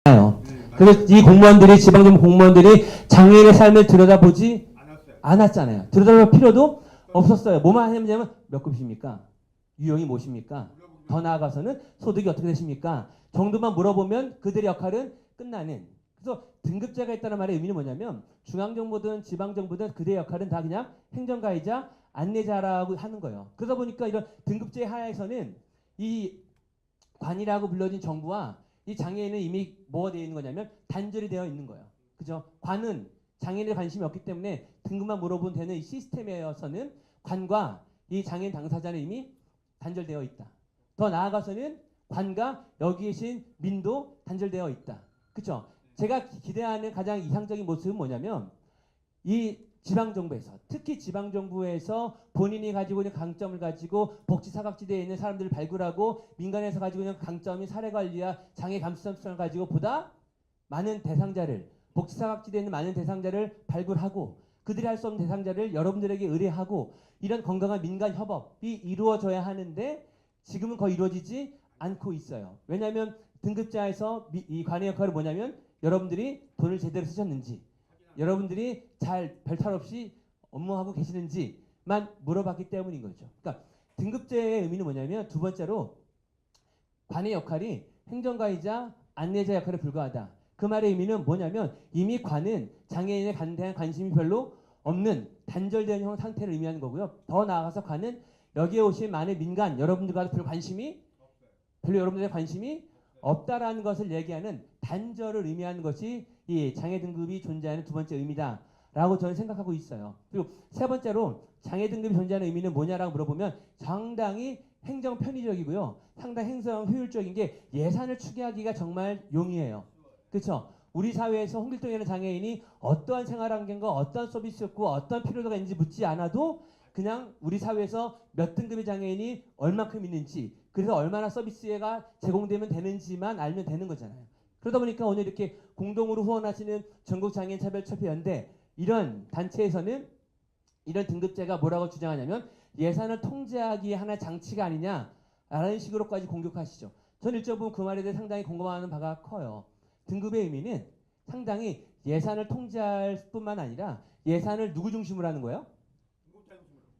않아요. 그래서 이 공무원들이, 지방정부 공무원들이 장애인의 삶을 들여다보지 않았잖아요. 들여다볼 필요도 없었어요. 뭐만 하냐면 몇 급이십니까? 유형이 무엇입니까? 더 나아가서는 소득이 어떻게 되십니까? 정도만 물어보면 그들의 역할은 끝나는. 그래서 등급제가 있다는 말의 의미는 뭐냐면 중앙정부든 지방정부든 그들의 역할은 다 그냥 행정가이자 안내자라고 하는 거예요. 그러다 보니까 이런 등급제 하에서는 이 관이라고 불려진 정부와 이 장애인은 이미 뭐가 되어 있는 거냐면 단절이 되어 있는 거예요. 그죠? 관은 장애인에 관심이 없기 때문에 등급만 물어보면 되는 이 시스템에서는 관과 이 장애인 당사자는 이미 단절되어 있다. 더 나아가서는 관과 여기 계신 민도 단절되어 있다. 그렇죠? 제가 기대하는 가장 이상적인 모습은 뭐냐면 이 지방정부에서, 특히 지방정부에서 본인이 가지고 있는 강점을 가지고 복지사각지대에 있는 사람들을 발굴하고 민간에서 가지고 있는 강점인 사례관리와 장애 감수성을 가지고 보다 많은 대상자를, 복지사각지대에 있는 많은 대상자를 발굴하고 그들이 할 수 없는 대상자를 여러분들에게 의뢰하고 이런 건강한 민간 협업이 이루어져야 하는데 지금은 거의 이루어지지 않고 있어요. 왜냐하면 등급제에서 이 관의 역할은 뭐냐면 여러분들이 돈을 제대로 쓰셨는지, 여러분들이 잘 별탈 없이 업무하고 계시는지만 물어봤기 때문인 거죠. 그러니까 등급제의 의미는 뭐냐면 두 번째로 관의 역할이 행정가이자 안내자 역할에 불과하다. 그 말의 의미는 뭐냐면 이미 관은 장애인에 대한 관심이 별로 없는 단절된 형 상태를 의미하는 거고요. 더 나아가서 관은 여기에 오신 많은 민간 여러분들과도 별로 여러분들의 관심이 없다라는 것을 얘기하는 단절을 의미하는 것이 이 장애 등급이 존재하는 두 번째 의미다라고 저는 생각하고 있어요. 그리고 세 번째로 장애 등급이 존재하는 의미는 뭐냐라고 물어보면 상당히 행정 편의적이고요. 상당히 행정 효율적인 게 예산을 추계하기가 정말 용이해요. 그렇죠? 우리 사회에서 홍길동이라는 장애인이 어떠한 생활 환경과 어떤 서비스였고 어떤 필요가 있는지 묻지 않아도 그냥 우리 사회에서 몇 등급의 장애인이 얼마큼 있는지, 그래서 얼마나 서비스가 제공되면 되는지만 알면 되는 거잖아요. 그러다 보니까 오늘 이렇게 공동으로 후원하시는 전국장애인차별협회연대 이런 단체에서는 이런 등급제가 뭐라고 주장하냐면 예산을 통제하기에 하나의 장치가 아니냐라는 식으로까지 공격하시죠. 저는 일정 부분 그 말에 대해 상당히 공감하는 바가 커요. 등급의 의미는 상당히 예산을 통제할 뿐만 아니라 예산을 누구 중심으로 하는 거예요?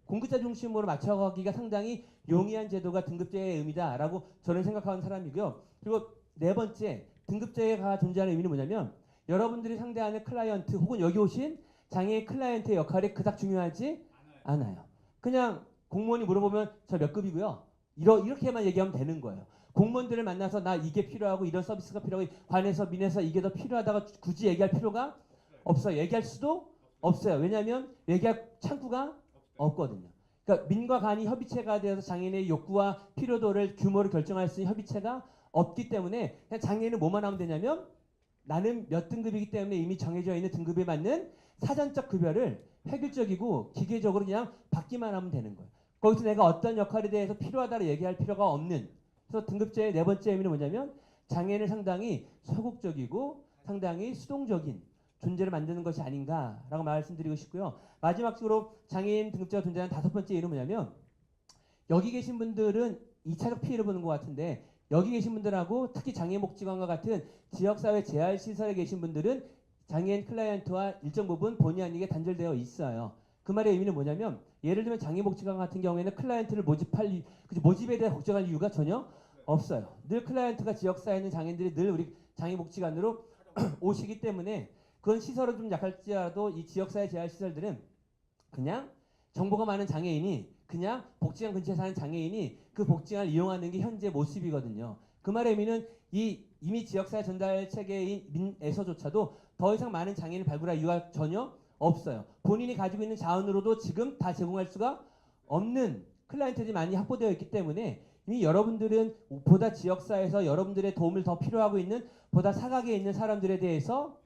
공급자 중심으로 맞춰가기가 상당히 용이한 제도가 등급제의 의미다라고 저는 생각하는 사람이고요. 그리고 네 번째, 등급제가 존재하는 의미는 뭐냐면 여러분들이 상대하는 클라이언트 혹은 여기 오신 장애 클라이언트의 역할이 그닥 중요하지 않아요. 그냥 공무원이 물어보면 저 몇 급이고요. 이렇게만 얘기하면 되는 거예요. 공무원들을 만나서 나 이게 필요하고 이런 서비스가 필요하고 관에서 민에서 이게 더 필요하다가 굳이 얘기할 필요가 없어요. 얘기할 수도 없어요. 왜냐하면 얘기할 창구가 없거든요. 그러니까 민과 관이 협의체가 되어서 장애인의 욕구와 필요도를 규모를 결정할 수 있는 협의체가 없기 때문에 그냥 장애인은 뭐만 하면 되냐면 나는 몇 등급이기 때문에 이미 정해져 있는 등급에 맞는 사전적 급여를 획일적이고 기계적으로 그냥 받기만 하면 되는 거예요. 거기서 내가 어떤 역할에 대해서 필요하다고 얘기할 필요가 없는. 그래서 등급제의 네 번째 의미는 뭐냐면 장애인을 상당히 소극적이고 상당히 수동적인 존재를 만드는 것이 아닌가라고 말씀드리고 싶고요. 마지막으로 장애인 등급제가 존재하는 다섯 번째 이유는 뭐냐면 여기 계신 분들은 2차적 피해를 보는 것 같은데 여기 계신 분들하고 특히 장애복지관과 같은 지역사회 재활시설에 계신 분들은 장애인 클라이언트와 일정 부분 본의 아니게 단절되어 있어요. 그 말의 의미는 뭐냐면 예를 들면 장애복지관 같은 경우에는 클라이언트를 모집에 대해 걱정할 이유가 전혀 없어요. 늘 클라이언트가 지역사회에 있는 장애인들이 늘 우리 장애복지관으로 오시기 때문에 그건 시설은 좀 약할지라도 이 지역사회 재활시설들은 그냥 정보가 많은 장애인이 그냥 복지관 근처에 사는 장애인이 그 복지관을 이용하는 게 현재 모습이거든요. 그 말의 의미는 이미 지역사회 전달 체계에서조차도 더 이상 많은 장애인을 발굴할 이유가 전혀 없어요. 본인이 가지고 있는 자원으로도 지금 다 제공할 수가 없는 클라이언트들이 많이 확보되어 있기 때문에 이미 여러분들은 보다 지역사회에서 여러분들의 도움을 더 필요하고 있는 보다 사각에 있는 사람들에 대해서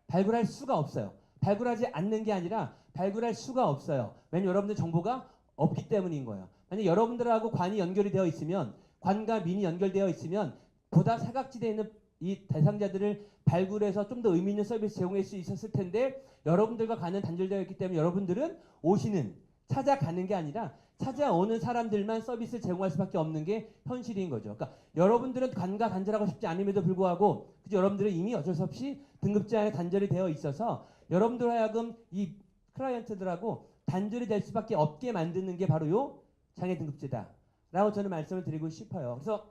발굴할 수가 없어요. 발굴하지 않는 게 아니라 발굴할 수가 없어요. 왜냐면 여러분들 정보가 없기 때문인 거예요. 만약 여러분들하고 관이 연결이 되어 있으면 관과 민이 연결되어 있으면 보다 사각지대에 있는 이 대상자들을 발굴해서 좀 더 의미 있는 서비스 제공할 수 있었을 텐데 여러분들과 관은 단절되어 있기 때문에 여러분들은 찾아가는 게 아니라 찾아오는 사람들만 서비스를 제공할 수밖에 없는 게 현실인 거죠. 그러니까 여러분들은 관과 단절하고 싶지 않음에도 불구하고 그죠? 여러분들은 이미 어쩔 수 없이 등급제 안에 단절이 되어 있어서 여러분들 하여금 이 클라이언트들하고 단절이 될 수밖에 없게 만드는 게 바로 요 장애 등급제다라고 저는 말씀을 드리고 싶어요. 그래서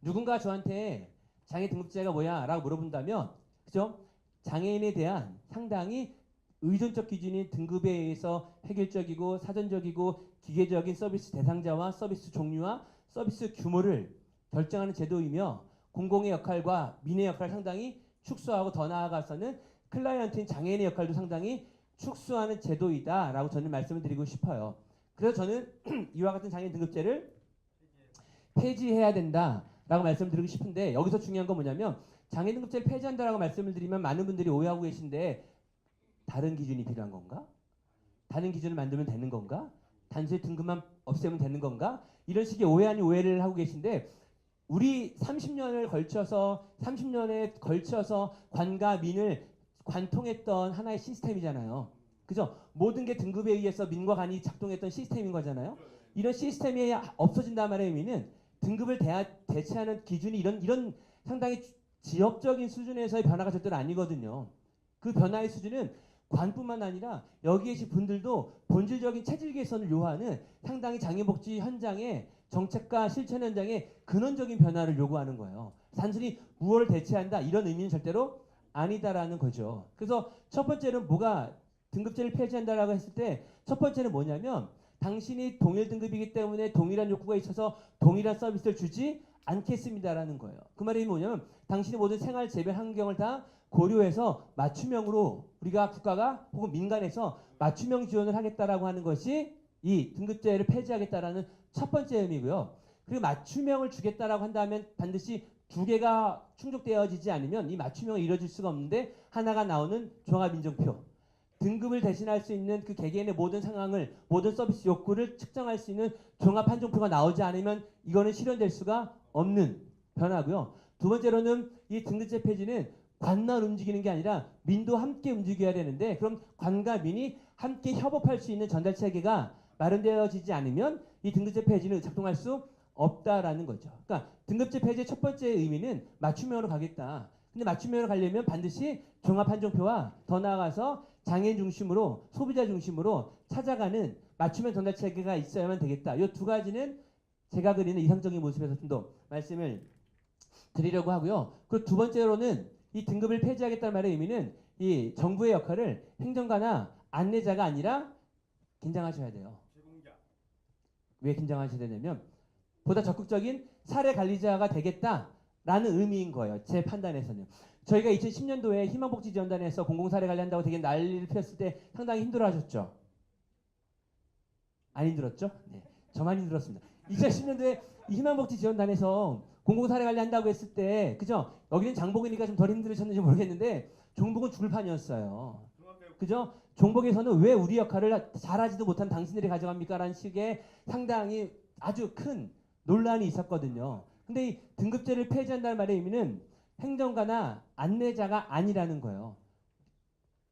누군가 저한테 장애 등급제가 뭐야? 라고 물어본다면 그죠? 장애인에 대한 상당히 의존적 기준인 등급에 의해서 획일적이고 사전적이고 기계적인 서비스 대상자와 서비스 종류와 서비스 규모를 결정하는 제도이며 공공의 역할과 민의 역할을 상당히 축소하고 더 나아가서는 클라이언트인 장애인의 역할도 상당히 축소하는 제도이다라고 저는 말씀을 드리고 싶어요. 그래서 저는 이와 같은 장애인 등급제를 폐지해야 된다라고 말씀을 드리고 싶은데 여기서 중요한 건 뭐냐면 장애인 등급제를 폐지한다라고 말씀을 드리면 많은 분들이 오해하고 계신데 다른 기준이 필요한 건가? 다른 기준을 만들면 되는 건가? 단순히 등급만 없애면 되는 건가? 이런 식의 오해 아닌 오해를 하고 계신데 우리 30년에 걸쳐서 관과 민을 관통했던 하나의 시스템이잖아요. 그죠? 모든 게 등급에 의해서 민과 관이 작동했던 시스템인 거잖아요. 이런 시스템이 없어진다는 말의 의미는 등급을 대체하는 기준이 이런 상당히 지역적인 수준에서의 변화가 절대로 아니거든요. 그 변화의 수준은 관뿐만 아니라 여기 계신 분들도 본질적인 체질 개선을 요하는 상당히 장애복지 현장의 정책과 실천 현장의 근원적인 변화를 요구하는 거예요. 단순히 무엇을 대체한다 이런 의미는 절대로 아니다라는 거죠. 그래서 첫 번째는 뭐가 등급제를 폐지한다라고 했을 때 첫 번째는 뭐냐면 당신이 동일 등급이기 때문에 동일한 욕구가 있어서 동일한 서비스를 주지 않겠습니다라는 거예요. 그 말이 뭐냐면 당신의 모든 생활 재배 환경을 다 고려해서 맞춤형으로 우리가 국가가 혹은 민간에서 맞춤형 지원을 하겠다라고 하는 것이 이 등급제를 폐지하겠다라는 첫 번째 의미고요. 그리고 맞춤형을 주겠다라고 한다면 반드시 두 개가 충족되어지지 않으면 이 맞춤형이 이루어질 수가 없는데 하나가 나오는 종합인증표. 등급을 대신할 수 있는 그 개개인의 모든 상황을 모든 서비스 욕구를 측정할 수 있는 종합판정표가 나오지 않으면 이거는 실현될 수가 없는 변화고요. 두 번째로는 이 등급제 폐지는 관만 움직이는 게 아니라 민도 함께 움직여야 되는데 그럼 관과 민이 함께 협업할 수 있는 전달 체계가 마련되어지지 않으면 이 등급제 폐지는 작동할 수 없다라는 거죠. 그러니까 등급제 폐지의 첫 번째 의미는 맞춤형으로 가겠다. 근데 맞춤형으로 가려면 반드시 종합판정표와 더 나아가서 장애인 중심으로 소비자 중심으로 찾아가는 맞춤형 전달 체계가 있어야만 되겠다. 이 두 가지는 제가 그리는 이상적인 모습에서 좀 더 말씀을 드리려고 하고요. 그 두 번째로는 이 등급을 폐지하겠다는 말의 의미는 이 정부의 역할을 행정가나 안내자가 아니라 긴장하셔야 돼요. 왜 긴장하셔야 되냐면 보다 적극적인 사례 관리자가 되겠다라는 의미인 거예요. 제 판단에서는. 저희가 2010년도에 희망복지지원단에서 공공사례 관리한다고 되게 난리를 피웠을 때 상당히 힘들어하셨죠? 안 힘들었죠? 네, 저만 힘들었습니다. 2010년도에 희망복지지원단에서 공공사례 관리한다고 했을 때 그죠? 여기는 장복이니까 좀 덜 힘들으셨는지 모르겠는데 종복은 죽을 판이었어요. 그죠? 종복에서는 왜 우리 역할을 잘하지도 못한 당신들이 가져갑니까? 라는 식의 상당히 아주 큰 논란이 있었거든요. 근데 이 등급제를 폐지한다는 말의 의미는 행정가나 안내자가 아니라는 거예요.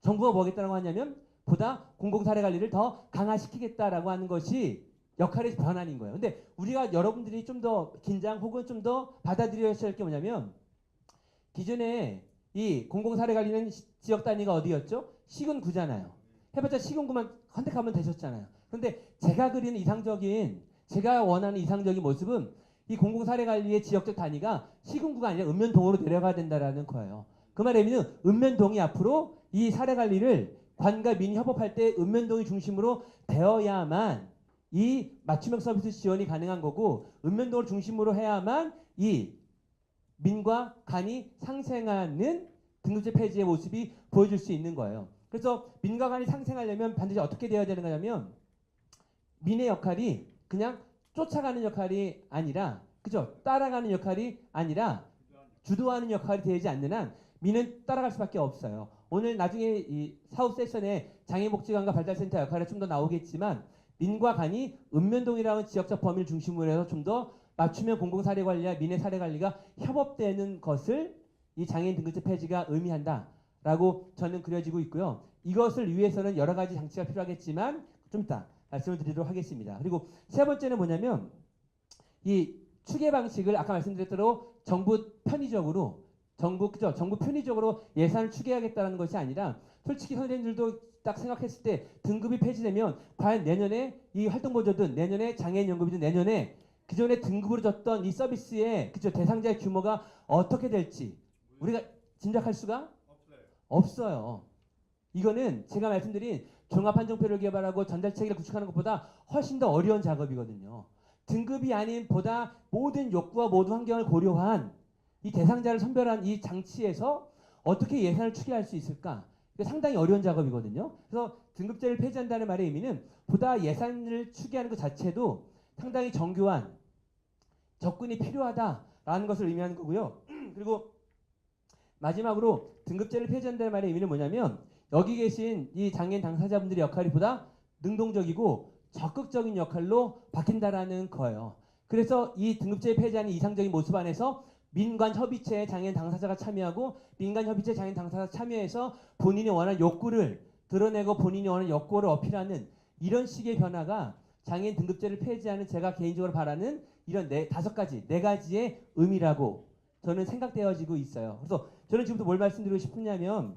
정부가 뭐 하겠다고 하냐면 보다 공공사례관리를 더 강화시키겠다라고 하는 것이 역할의 변환인 거예요. 근데 우리가 여러분들이 좀 더 긴장 혹은 좀 더 받아들여야 할 게 뭐냐면 기존에 이 공공사례관리는 지역 단위가 어디였죠? 시군구잖아요. 해봤자 시군구만 선택하면 되셨잖아요. 그런데 제가 그리는 제가 원하는 이상적인 모습은 이 공공사례관리의 지역적 단위가 시군구가 아니라 읍면동으로 내려가야 된다는 거예요. 그 말의 의미는 읍면동이 앞으로 이 사례관리를 관과 민이 협업할 때 읍면동이 중심으로 되어야만 이 맞춤형 서비스 지원이 가능한 거고 읍면동을 중심으로 해야만 이 민과 간이 상생하는 등급제 폐지의 모습이 보여줄 수 있는 거예요. 그래서 민과 간이 상생하려면 반드시 어떻게 되어야 되는 거냐면 민의 역할이 그냥 쫓아가는 역할이 아니라 그죠? 따라가는 역할이 아니라 주도하는 역할이 되지 않는 한 민은 따라갈 수밖에 없어요. 오늘 나중에 이 사후 세션에 장애복지관과 발달센터 역할이 좀 더 나오겠지만 민과 간이 읍면동이라는 지역적 범위를 중심으로 해서 좀 더 맞춤형 공공사례관리와 민의 사례관리가 협업되는 것을 이 장애인 등급제 폐지가 의미한다라고 저는 그려지고 있고요. 이것을 위해서는 여러 가지 장치가 필요하겠지만 좀 이따 말씀을 드리도록 하겠습니다. 그리고 세 번째는 뭐냐면 이 추계 방식을 아까 말씀드렸대로 정부 편의적으로 예산을 추계하겠다는 것이 아니라 솔직히 선생님들도 딱 생각했을 때 등급이 폐지되면 과연 내년에 이 활동보조든 내년에 장애인연금이든 내년에 기존에 등급으로 줬던 이 서비스의 대상자의 규모가 어떻게 될지 우리가 짐작할 수가 없어요. 이거는 제가 말씀드린 종합한정표를 개발하고 전달체계를 구축하는 것보다 훨씬 더 어려운 작업이거든요. 등급이 아닌 보다 모든 욕구와 모든 환경을 고려한 이 대상자를 선별한 이 장치에서 어떻게 예산을 추계할 수 있을까? 이게 상당히 어려운 작업이거든요. 그래서 등급제를 폐지한다는 말의 의미는 보다 예산을 추계하는 것 자체도 상당히 정교한 접근이 필요하다라는 것을 의미하는 거고요. 그리고 마지막으로 등급제를 폐지한다는 말의 의미는 뭐냐면 여기 계신 이 장애인 당사자분들의 역할이 보다 능동적이고 적극적인 역할로 바뀐다라는 거예요. 그래서 이 등급제 폐지하는 이상적인 모습 안에서 민간협의체에 장애인 당사자가 참여하고 민간협의체 장애인 당사자가 참여해서 본인이 원하는 욕구를 드러내고 본인이 원하는 욕구를 어필하는 이런 식의 변화가 장애인 등급제를 폐지하는 제가 개인적으로 바라는 이런 네 가지의 의미라고 저는 생각되어지고 있어요. 그래서 저는 지금부터 뭘 말씀드리고 싶으냐면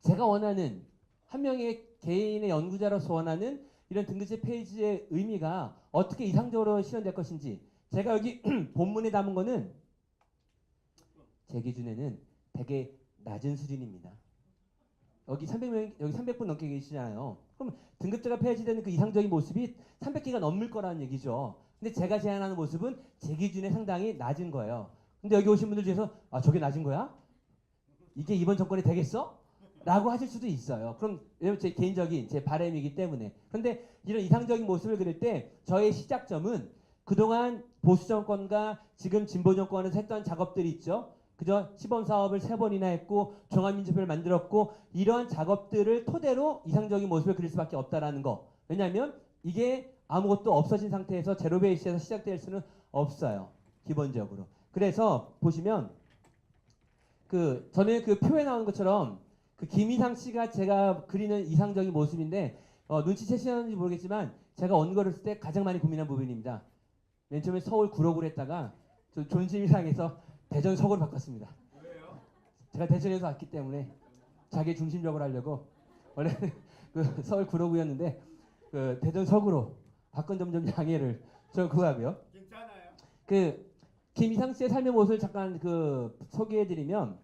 제가 원하는 한 명의 개인의 연구자로서 원하는 이런 등급제 폐지의 의미가 어떻게 이상적으로 실현될 것인지 제가 여기 본문에 담은 거는 제 기준에는 되게 낮은 수준입니다. 여기 300분 넘게 계시잖아요. 그럼 등급제가 폐지되는 그 이상적인 모습이 300개가 넘을 거라는 얘기죠. 근데 제가 제안하는 모습은 제 기준에 상당히 낮은 거예요. 근데 여기 오신 분들 중에서 아 저게 낮은 거야? 이게 이번 정권에 되겠어? 라고 하실 수도 있어요. 그럼 제 개인적인 제 바람이기 때문에. 그런데 이런 이상적인 모습을 그릴 때 저의 시작점은 그동안 보수 정권과 지금 진보 정권에서 했던 작업들이 있죠. 그저 시범 사업을 3번이나 했고 종합민주표를 만들었고 이러한 작업들을 토대로 이상적인 모습을 그릴 수밖에 없다라는 거. 왜냐하면 이게 아무것도 없어진 상태에서 제로 베이스에서 시작될 수는 없어요. 기본적으로. 그래서 보시면 저는 그 표에 나온 것처럼 그 김희상 씨가 제가 그리는 이상적인 모습인데 눈치채시는지 모르겠지만 제가 원고를 쓸 때 가장 많이 고민한 부분입니다. 맨 처음에 서울 구로구를 했다가 존심이 상해서 대전 서구로 바꿨습니다. 왜요? 제가 대전에서 왔기 때문에 자기 중심적으로 하려고 원래는 그 서울 구로구였는데 그 대전 서구로 바꾼 점점 양해를 저 구하고요. 괜찮아요. 김희상 씨의 삶의 모습을 잠깐 소개해드리면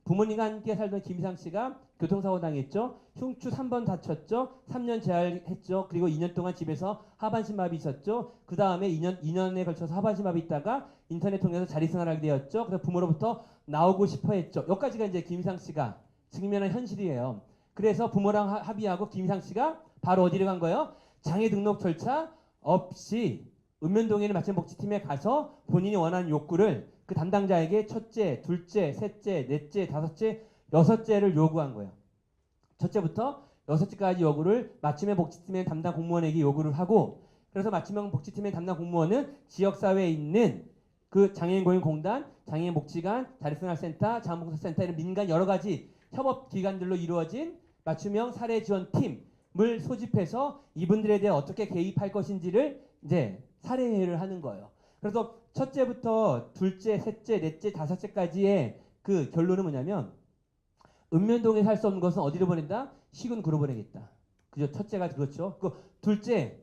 부모님과 함께 살던 김희상 씨가 교통사고 당했죠. 흉추 3번 다쳤죠. 3년 재활했죠. 그리고 2년 동안 집에서 하반신마비 있었죠. 그 다음에 2년에 걸쳐서 하반신마비 있다가 인터넷 통해서 자립생활하게 되었죠. 그래서 부모로부터 나오고 싶어 했죠. 여기까지가 이제 김희상 씨가 직면한 현실이에요. 그래서 부모랑 합의하고 김희상 씨가 바로 어디를 간 거예요? 장애 등록 절차 없이 읍면동에 있는 마천복지팀에 가서 본인이 원하는 욕구를 그 담당자에게 첫째, 둘째, 셋째, 넷째, 다섯째, 여섯째를 요구한 거예요. 첫째부터 여섯째까지 요구를 맞춤형 복지팀의 담당 공무원에게 요구를 하고 그래서 맞춤형 복지팀의 담당 공무원은 지역사회에 있는 그 장애인고용공단, 장애인복지관, 자립생활센터, 자원봉사센터 이런 민간 여러 가지 협업기관들로 이루어진 맞춤형 사례지원팀을 소집해서 이분들에 대해 어떻게 개입할 것인지를 이제 사례를 하는 거예요. 그래서 첫째부터 둘째, 셋째, 넷째, 다섯째까지의 그 결론은 뭐냐면 읍면동에 살 수 없는 것은 어디로 보낸다? 시군구로 보내겠다. 그죠? 첫째가 그렇죠. 그 둘째,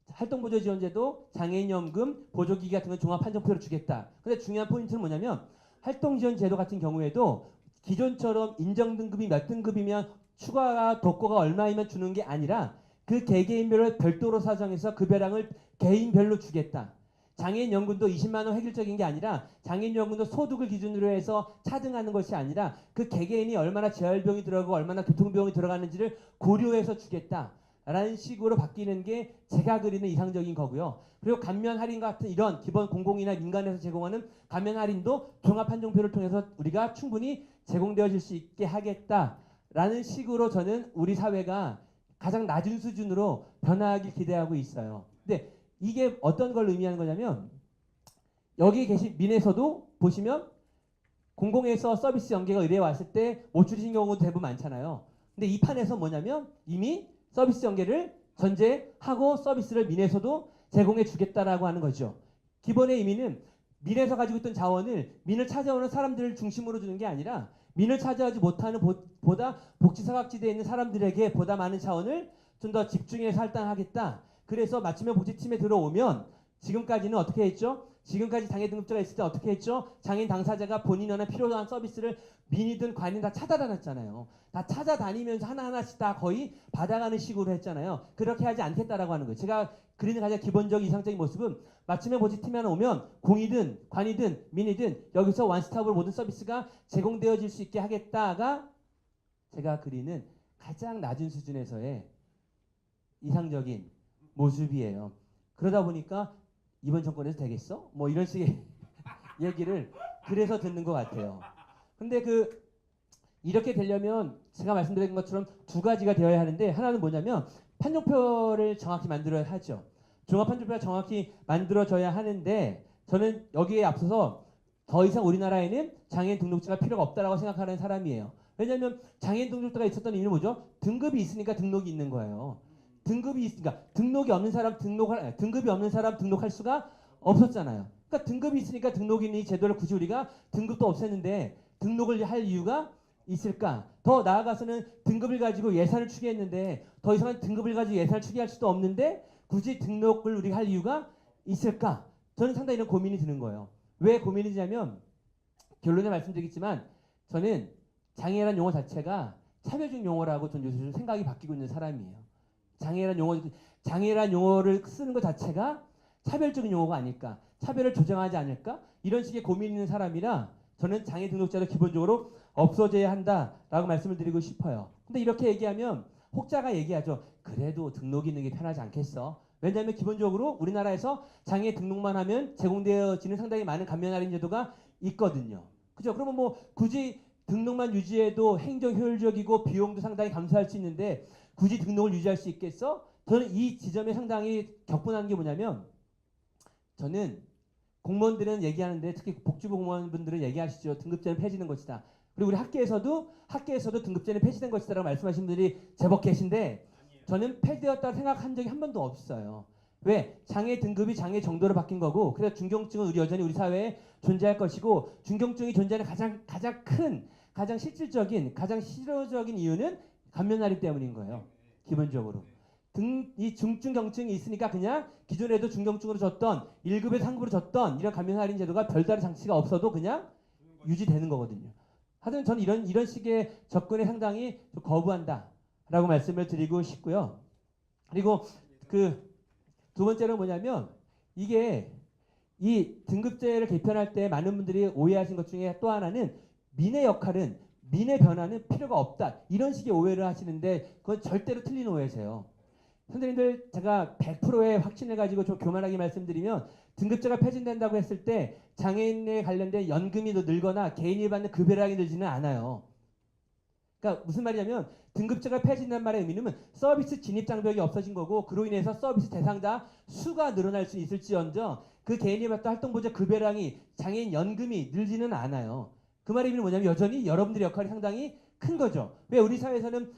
활동보조지원제도, 장애인연금, 보조기기 같은 건 종합한정표로 주겠다. 근데 중요한 포인트는 뭐냐면 활동지원제도 같은 경우에도 기존처럼 인정등급이 몇 등급이면 추가가 독고가 얼마이면 주는 게 아니라 그 개개인별로 별도로 사정해서 급여량을 개인별로 주겠다. 장애인연금도 20만 원 획일적인 게 아니라 장애인연금도 소득을 기준으로 해서 차등하는 것이 아니라 그 개개인이 얼마나 재활비용이 들어가고 얼마나 교통비용이 들어가는지를 고려해서 주겠다라는 식으로 바뀌는 게 제가 그리는 이상적인 거고요. 그리고 감면 할인 같은 이런 기본 공공이나 민간에서 제공하는 감면 할인도 종합한정표를 통해서 우리가 충분히 제공되어질 수 있게 하겠다라는 식으로 저는 우리 사회가 가장 낮은 수준으로 변화하길 기대하고 있어요. 근데 이게 어떤 걸 의미하는 거냐면 여기 계신 민에서도 보시면 공공에서 서비스 연계가 의뢰에 왔을 때 못 줄이신 경우도 대부분 많잖아요. 근데 이 판에서 뭐냐면 이미 서비스 연계를 전제하고 서비스를 민에서도 제공해 주겠다라고 하는 거죠. 기본의 의미는 민에서 가지고 있던 자원을 민을 찾아오는 사람들을 중심으로 주는 게 아니라 민을 찾아오지 못하는 보다 복지사각지대에 있는 사람들에게 보다 많은 자원을 좀 더 집중해서 할당하겠다. 그래서 맞춤형 복지팀에 들어오면 지금까지는 어떻게 했죠? 지금까지 장애 등급자가 있을 때 어떻게 했죠? 장애인 당사자가 본인이 원하는 필요한 서비스를 민이든 관이든 다 찾아다녔잖아요. 다 찾아다니면서 하나하나씩 다 거의 받아가는 식으로 했잖아요. 그렇게 하지 않겠다라고 하는 거예요. 제가 그리는 가장 기본적인 이상적인 모습은 맞춤형 복지팀에 하나 오면 공이든 관이든 민이든 여기서 원스톱으로 모든 서비스가 제공되어질 수 있게 하겠다가 제가 그리는 가장 낮은 수준에서의 이상적인 모습이에요. 그러다 보니까 이번 정권에서 되겠어? 뭐 이런 식의 얘기를 그래서 듣는 것 같아요. 근데 이렇게 되려면 제가 말씀드린 것처럼 두 가지가 되어야 하는데 하나는 뭐냐면 판정표를 정확히 만들어야 하죠. 종합 판정표가 정확히 만들어져야 하는데 저는 여기에 앞서서 더 이상 우리나라에는 장애인 등록제가 필요가 없다라고 생각하는 사람이에요. 왜냐하면 장애인 등록제가 있었던 이유는 뭐죠? 등급이 있으니까 등록이 있는 거예요. 등급이 있으니까 등급이 없는 사람 등록할 수가 없었잖아요. 그러니까 등급이 있으니까 등록인 이 제도를 굳이 우리가 등급도 없앴는데 등록을 할 이유가 있을까? 더 나아가서는 등급을 가지고 예산을 추계했는데 더 이상은 등급을 가지고 예산을 추계할 수도 없는데 굳이 등록을 우리가 할 이유가 있을까? 저는 상당히 이런 고민이 드는 거예요. 왜 고민이 드냐면 결론에 말씀드리겠지만 저는 장애라는 용어 자체가 차별적 용어라고 전 요즘 생각이 바뀌고 있는 사람이에요. 장애란 용어를 쓰는 것 자체가 차별적인 용어가 아닐까, 차별을 조장하지 않을까 이런 식의 고민이 있는 사람이라 저는 장애 등록제도 기본적으로 없어져야 한다라고 말씀을 드리고 싶어요. 근데 이렇게 얘기하면 혹자가 얘기하죠. 그래도 등록이 있는 게 편하지 않겠어? 왜냐하면 기본적으로 우리나라에서 장애 등록만 하면 제공되어지는 상당히 많은 감면 할인 제도가 있거든요. 그죠? 그러면 뭐 굳이 등록만 유지해도 행정 효율적이고 비용도 상당히 감소할 수 있는데 굳이 등록을 유지할 수 있겠어? 저는 이 지점에 상당히 격분하는 게 뭐냐면 저는 공무원들은 얘기하는데 특히 복지부 공무원분들은 얘기하시죠. 등급제는 폐지된 것이다. 그리고 우리 학계에서도 등급제는 폐지된 것이다라고 말씀하시는 분들이 제법 계신데 저는 폐지되었다고 생각한 적이 한 번도 없어요. 왜? 장애 등급이 장애 정도로 바뀐 거고 그래서 중경증은 여전히 우리 사회에 존재할 것이고 중경증이 존재하는 가장 실질적인 가장 실효적인 이유는 감면할인 때문인 거예요. 기본적으로. 이 중증경증이 있으니까 그냥 기존에도 중경증으로 줬던 1급에서 3급으로 줬던 이런 감면할인 제도가 별다른 장치가 없어도 그냥 유지되는 거거든요. 하여튼 저는 이런 식의 접근에 상당히 좀 거부한다라고 말씀을 드리고 싶고요. 그리고 두 번째는 뭐냐면 이게 이 등급제를 개편할 때 많은 분들이 오해하신 것 중에 또 하나는 민의 변화는 필요가 없다. 이런 식의 오해를 하시는데 그건 절대로 틀린 오해세요. 선생님들 제가 100%의 확신을 가지고 좀 교만하게 말씀드리면 등급제가 폐지된다고 했을 때 장애인에 관련된 연금이 늘거나 개인이 받는 급여량이 늘지는 않아요. 그러니까 무슨 말이냐면 등급제가 폐지된다는 말의 의미는 서비스 진입 장벽이 없어진 거고 그로 인해서 서비스 대상자 수가 늘어날 수 있을지언정 그 개인이 받던 활동보조 급여량이 장애인 연금이 늘지는 않아요. 그 말의 의미는 뭐냐면 여전히 여러분들의 역할이 상당히 큰 거죠. 왜 우리 사회에서는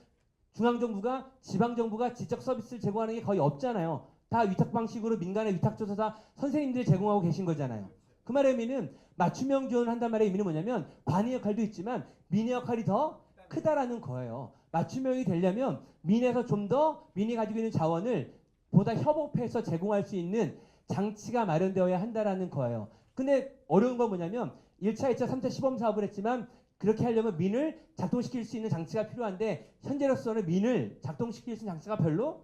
중앙정부가 지방정부가 지적 서비스를 제공하는 게 거의 없잖아요. 다 위탁 방식으로 민간의 위탁 줘서 다 선생님들이 제공하고 계신 거잖아요. 그 말의 의미는 맞춤형 지원을 한다는 말의 의미는 뭐냐면 관의 역할도 있지만 민의 역할이 더 크다라는 거예요. 맞춤형이 되려면 민에서 좀 더 민이 가지고 있는 자원을 보다 협업해서 제공할 수 있는 장치가 마련되어야 한다라는 거예요. 근데 어려운 건 뭐냐면 1차, 2차, 3차 시범 사업을 했지만 그렇게 하려면 민을 작동시킬 수 있는 장치가 필요한데 현재로서는 민을 작동시킬 수 있는 장치가 별로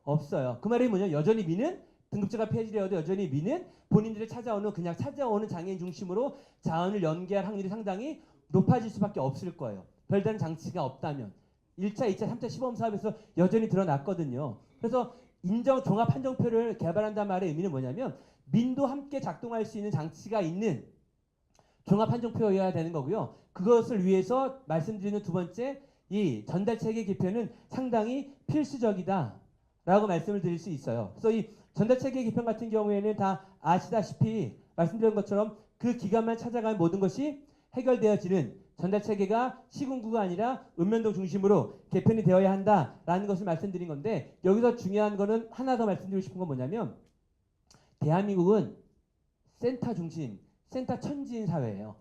없어요. 그 말이 뭐냐면 여전히 민은 등급제가 폐지되어도 여전히 민은 본인들이 그냥 찾아오는 장애인 중심으로 자원을 연계할 확률이 상당히 높아질 수밖에 없을 거예요. 별다른 장치가 없다면 1차, 2차, 3차 시범 사업에서 여전히 드러났거든요. 그래서 인정 종합 판정표를 개발한다는 말의 의미는 뭐냐면 민도 함께 작동할 수 있는 장치가 있는 종합 판정표여야 되는 거고요. 그것을 위해서 말씀드리는 두 번째 이 전달체계 개편은 상당히 필수적이다라고 말씀을 드릴 수 있어요. 그래서 이 전달체계 개편 같은 경우에는 다 아시다시피 말씀드린 것처럼 그 기간만 찾아가면 모든 것이 해결되어지는 전달체계가 시군구가 아니라 읍면동 중심으로 개편이 되어야 한다라는 것을 말씀드린 건데 여기서 중요한 거는 하나 더 말씀드리고 싶은 건 뭐냐면 대한민국은 센터 중심, 센터 천지인 사회예요.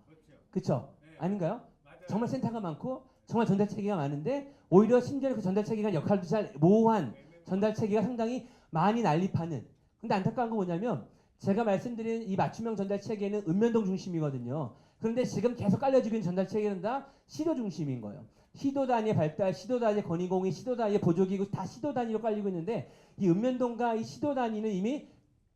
그렇죠? 아닌가요? 정말 센터가 많고 정말 전달체계가 많은데 오히려 심지어 그 전달체계가 역할도 잘 모호한 전달체계가 상당히 많이 난립하는. 근데 안타까운 건 뭐냐면 제가 말씀드린 이 맞춤형 전달체계는 읍면동 중심이거든요. 그런데 지금 계속 깔려지고 있는 전달체계는 다 시도 중심인 거예요. 시도 단위의 발달, 시도 단위의 건의공의, 시도 단위의 보조기구 다 시도 단위로 깔리고 있는데 이 읍면동과 이 시도 단위는 이미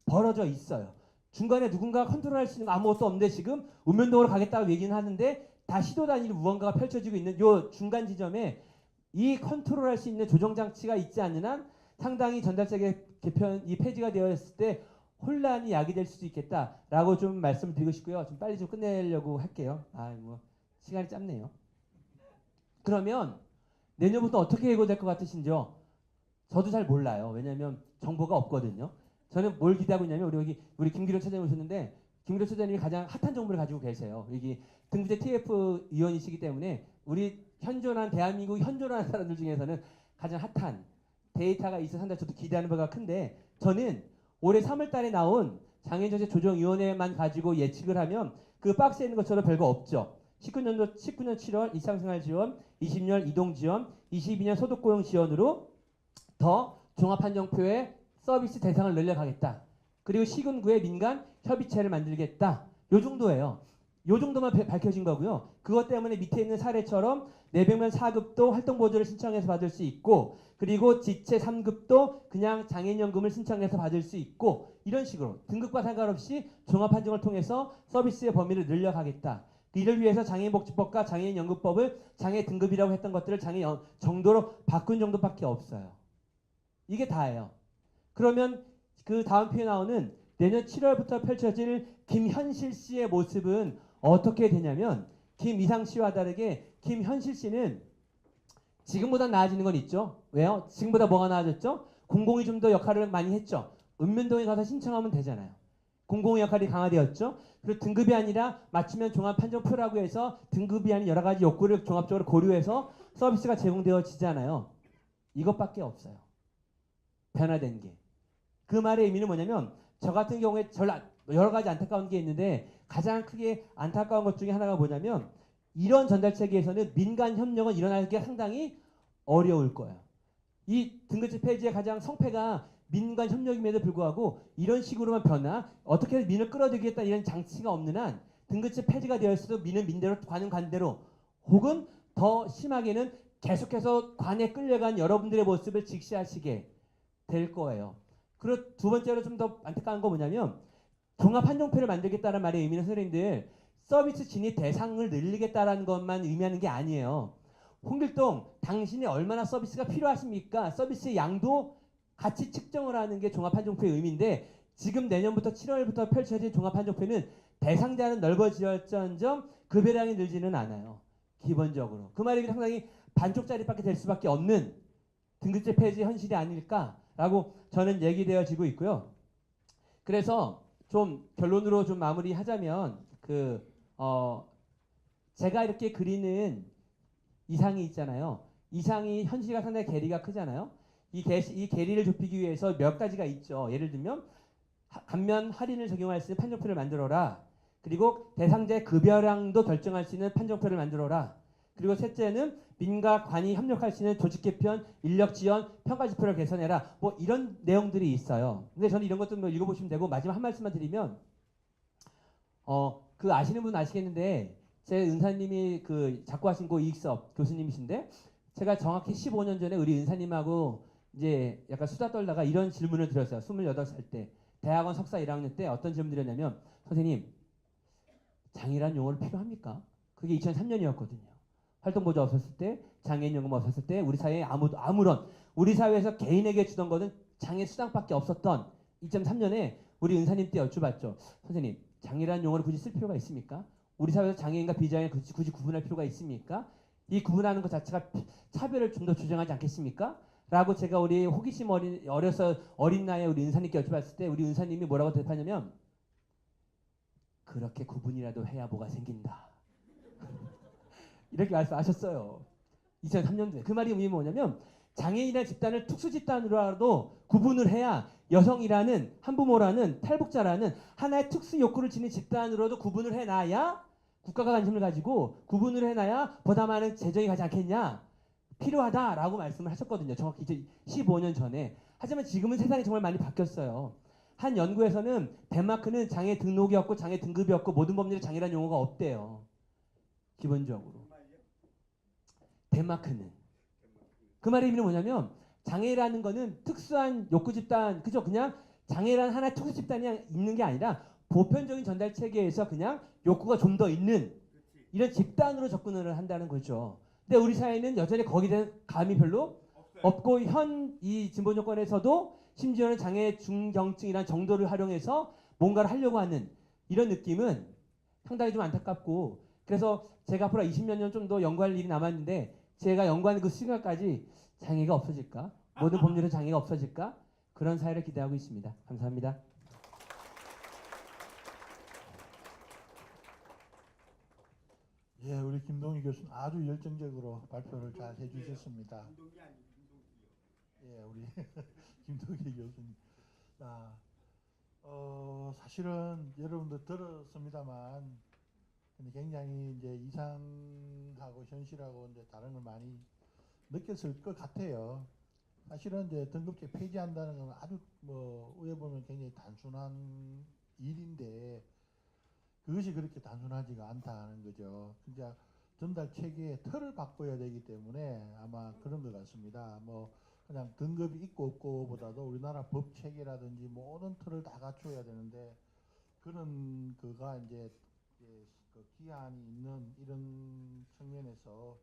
벌어져 있어요. 중간에 누군가 컨트롤할 수 있는 거 아무것도 없는데 지금 읍면동으로 가겠다고 얘기는 하는데 다 시도 단위로 무언가가 펼쳐지고 있는 요 중간 지점에 이 컨트롤할 수 있는 조정 장치가 있지 않는 한 상당히 전달체계 개편 이 폐지가 되었을 때 혼란이 야기될 수도 있겠다라고 좀 말씀드리고 싶고요. 좀 빨리 좀 끝내려고 할게요. 뭐 시간이 짧네요. 그러면 내년부터 어떻게 해고될 것 같으신지요? 저도 잘 몰라요. 왜냐하면 정보가 없거든요. 저는 뭘 기대하고 있냐면 우리 김기룡 차장님 오셨는데 김기룡 차장님이 가장 핫한 정보를 가지고 계세요. 여기 등부제 TF 위원이시기 때문에 우리 현존한 대한민국 현존하는 사람들 중에서는 가장 핫한 데이터가 있어서 상당히 저도 기대하는 바가 큰데 저는 올해 3월 달에 나온 장애인정책 조정위원회만 가지고 예측을 하면 그 박스에 있는 것처럼 별거 없죠. 19년 7월 일상생활 지원, 20년 이동 지원, 22년 소득고용 지원으로 더 종합한정표의 서비스 대상을 늘려가겠다. 그리고 시군구의 민간 협의체를 만들겠다. 요 정도예요. 요 정도만 밝혀진 거고요. 그것 때문에 밑에 있는 사례처럼 내병면 4급도 활동보조를 신청해서 받을 수 있고 그리고 지체 3급도 그냥 장애인연금을 신청해서 받을 수 있고 이런 식으로 등급과 상관없이 종합한정을 통해서 서비스의 범위를 늘려가겠다. 이를 위해서 장애인복지법과 장애인연금법을 장애 등급이라고 했던 것들을 장애 정도로 바꾼 정도밖에 없어요. 이게 다예요. 그러면 그 다음 표에 나오는 내년 7월부터 펼쳐질 김현실 씨의 모습은 어떻게 되냐면 김이상 씨와 다르게 김현실 씨는 지금보다 나아지는 건 있죠. 왜요? 지금보다 뭐가 나아졌죠? 공공이 좀 더 역할을 많이 했죠. 읍면동에 가서 신청하면 되잖아요. 공공의 역할이 강화되었죠. 그리고 등급이 아니라 맞춤형 종합판정표라고 해서 등급이 아닌 여러 가지 욕구를 종합적으로 고려해서 서비스가 제공되어지잖아요. 이것밖에 없어요. 변화된 게. 그 말의 의미는 뭐냐면 저 같은 경우에 여러 가지 안타까운 게 있는데 가장 크게 안타까운 것 중에 하나가 뭐냐면 이런 전달체계에서는 민간 협력은 일어나기가 상당히 어려울 거예요. 이 등급제 폐지의 가장 성패가 민간 협력임에도 불구하고 이런 식으로만 어떻게 해서 민을 끌어들이겠다 이런 장치가 없는 한 등급제 폐지가 되었어도 민은 민대로 관은 관대로 혹은 더 심하게는 계속해서 관에 끌려간 여러분들의 모습을 직시하시게 될 거예요. 그리고 두 번째로 좀 더 안타까운 거 뭐냐면 종합한정표를 만들겠다는 말의 의미는 선생님들 서비스 진입 대상을 늘리겠다는 것만 의미하는 게 아니에요. 홍길동 당신이 얼마나 서비스가 필요하십니까? 서비스의 양도 같이 측정을 하는 게 종합한정표의 의미인데 지금 내년부터 7월부터 펼쳐질 종합한정표는 대상자는 넓어지었지언정 급여량이 늘지는 않아요. 기본적으로. 그 말이 상당히 반쪽짜리밖에 될 수밖에 없는 등급제 폐지 현실이 아닐까라고 저는 얘기되어지고 있고요. 그래서 좀 결론으로 좀 마무리하자면 제가 이렇게 그리는 이상이 있잖아요. 이상이 현실과 상당히 괴리가 크잖아요. 이 괴리를 좁히기 위해서 몇 가지가 있죠. 예를 들면 감면 할인을 적용할 수 있는 판정표를 만들어라. 그리고 대상자의 급여량도 결정할 수 있는 판정표를 만들어라. 그리고 셋째는 민과 관이 협력할 수 있는 조직 개편, 인력 지원, 평가 지표를 개선해라. 뭐 이런 내용들이 있어요. 근데 저는 이런 것도 뭐 읽어보시면 되고 마지막 한 말씀만 드리면 그 아시는 분은 아시겠는데 제 은사님이 그 작고하신 고 이익사업 교수님이신데 제가 정확히 15년 전에 우리 은사님하고 이제 약간 수다 떨다가 이런 질문을 드렸어요. 28살 때 대학원 석사 1학년 때 어떤 질문 드렸냐면 선생님 장애란 용어를 필요합니까? 그게 2003년이었거든요. 활동보조 없었을 때 장애인연금 없었을 때 우리 사회에 아무런 우리 사회에서 개인에게 주던 거는 장애 수당밖에 없었던 2003년에 우리 은사님 때 여쭤봤죠. 선생님 장애란 용어를 굳이 쓸 필요가 있습니까? 우리 사회에서 장애인과 비장애인 굳이 구분할 필요가 있습니까? 이 구분하는 것 자체가 차별을 좀 더 주장하지 않겠습니까? 라고 제가 우리 호기심 어린 나이에 우리 은사님께 여쭤봤을 때 우리 은사님이 뭐라고 대답하냐면 그렇게 구분이라도 해야 뭐가 생긴다. 이렇게 말씀하셨어요. 2003년도에. 그 말이 뭐냐면 장애인이라는 집단을 특수 집단으로라도 구분을 해야 여성이라는 한부모라는 탈북자라는 하나의 특수 욕구를 지닌 집단으로도 구분을 해놔야 국가가 관심을 가지고 구분을 해놔야 보다 많은 재정이 가지 않겠냐. 필요하다라고 말씀을 하셨거든요. 정확히 이제 15년 전에. 하지만 지금은 세상이 정말 많이 바뀌었어요. 한 연구에서는 덴마크는 장애 등록이 없고 장애 등급이 없고 모든 법률에 장애라는 용어가 없대요. 기본적으로. 덴마크는. 그 말의 의미는 뭐냐면 장애라는 거는 특수한 욕구 집단, 그죠? 그냥 장애라는 하나의 특수 집단이 있는 게 아니라 보편적인 전달 체계에서 그냥 욕구가 좀 더 있는 이런 집단으로 접근을 한다는 거죠. 근데 우리 사회는 여전히 거기에 대한 감이 별로 없고 현 이 진보 정권에서도 심지어는 장애 중경증이라는 정도를 활용해서 뭔가를 하려고 하는 이런 느낌은 상당히 좀 안타깝고 그래서 제가 앞으로 20몇 년 좀 더 연구할 일이 남았는데 제가 연구하는 그 시간까지 장애가 없어질까? 모든 법률에 장애가 없어질까? 그런 사회를 기대하고 있습니다. 감사합니다. 예, 우리 김동희 교수님 아주 열정적으로 발표를 잘 해주셨습니다. 예, 우리 김동희 교수님. 아, 사실은 여러분도 들었습니다만, 근데 굉장히 이제 이상하고 현실하고 이제 다른 걸 많이 느꼈을 것 같아요. 사실은 이제 등급제 폐지한다는 건 아주 뭐 어떻게 보면 굉장히 단순한 일인데 그것이 그렇게 단순하지가 않다는 거죠. 진짜 전달 체계의 틀을 바꿔야 되기 때문에 아마 그런 것 같습니다. 뭐 그냥 등급이 있고 없고보다도 우리나라 법 체계라든지 모든 틀을 다 갖춰야 되는데 그런 그가 이제 그 기한이 있는 이런 측면에서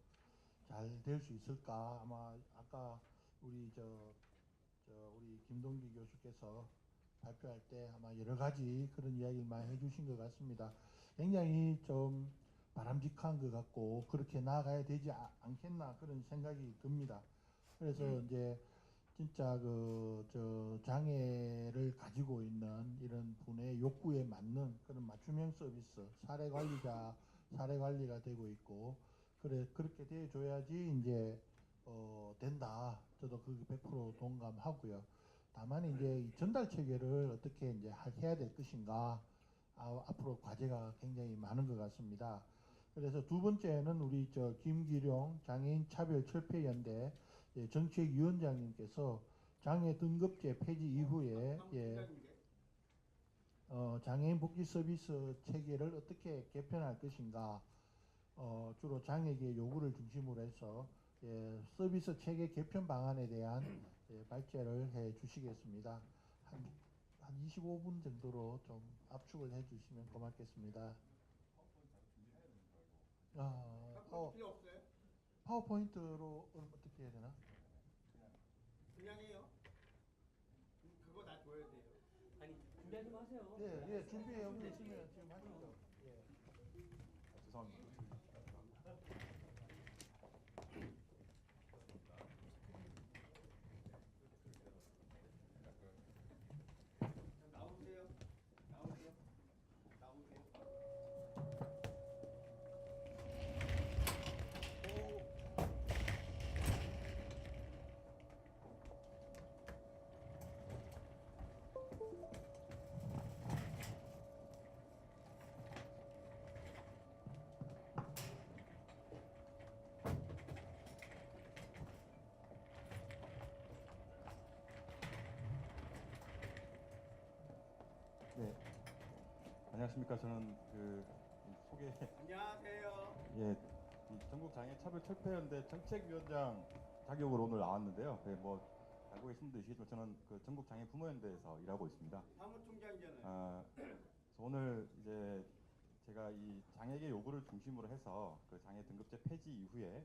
잘 될 수 있을까? 아마 아까 우리 우리 김동기 교수께서 발표할 때 아마 여러 가지 그런 이야기를 많이 해주신 것 같습니다. 굉장히 좀 바람직한 것 같고 그렇게 나아가야 되지 않겠나 그런 생각이 듭니다. 그래서 이제 진짜 장애를 가지고 있는 이런 분의 욕구에 맞는 그런 맞춤형 서비스, 사례 관리가 되고 있고 그렇게 돼 줘야지 이제 된다. 저도 그 100% 동감하고요. 다만 이제 이 전달 체계를 어떻게 이제 해야 될 것인가 앞으로 과제가 굉장히 많은 것 같습니다. 그래서 두 번째는 우리 김기룡 장애인 차별 철폐 연대 정책위원장님께서 장애 등급제 폐지 이후에 장애인 복지 서비스 체계를 어떻게 개편할 것인가 주로 장애계 요구를 중심으로 해서 서비스 체계 개편 방안에 대한 발제를 해 주시겠습니다. 한 25분 정도로 좀 압축을 해 주시면 고맙겠습니다. 파워포인트로 어떻게 해야 되나? 그냥 해요. 그거 다 줘야 돼요. 아니 준비하지 마세요. 예, 준비해 오셨으면 지금 하시죠. 예. 죄송합니다. 나오세요. 나오세요. 네, 안녕하십니까. 저는 소개 안녕하세요. 이 전국 장애 차별 철폐연대 정책위원장 자격으로 오늘 나왔는데요. 뭐 알고 계신 분도 계시겠지만 저는 그 전국 장애 부모연대에서 일하고 있습니다. 사무총장이잖아요. 그래서 오늘 이제 제가 이 장애계 요구를 중심으로 해서 그 장애 등급제 폐지 이후에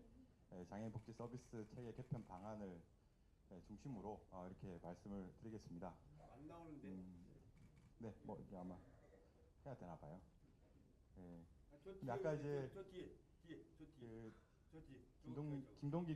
장애인 복지 서비스 체계 개편 방안을 중심으로 이렇게 말씀을 드리겠습니다. 안 나오는데. 네, 뭐 이게 아마 해야 되나 봐요. 예. 저 근데 아까 이제 저 뒤에 저 뒤에 그 저 뒤에 김동기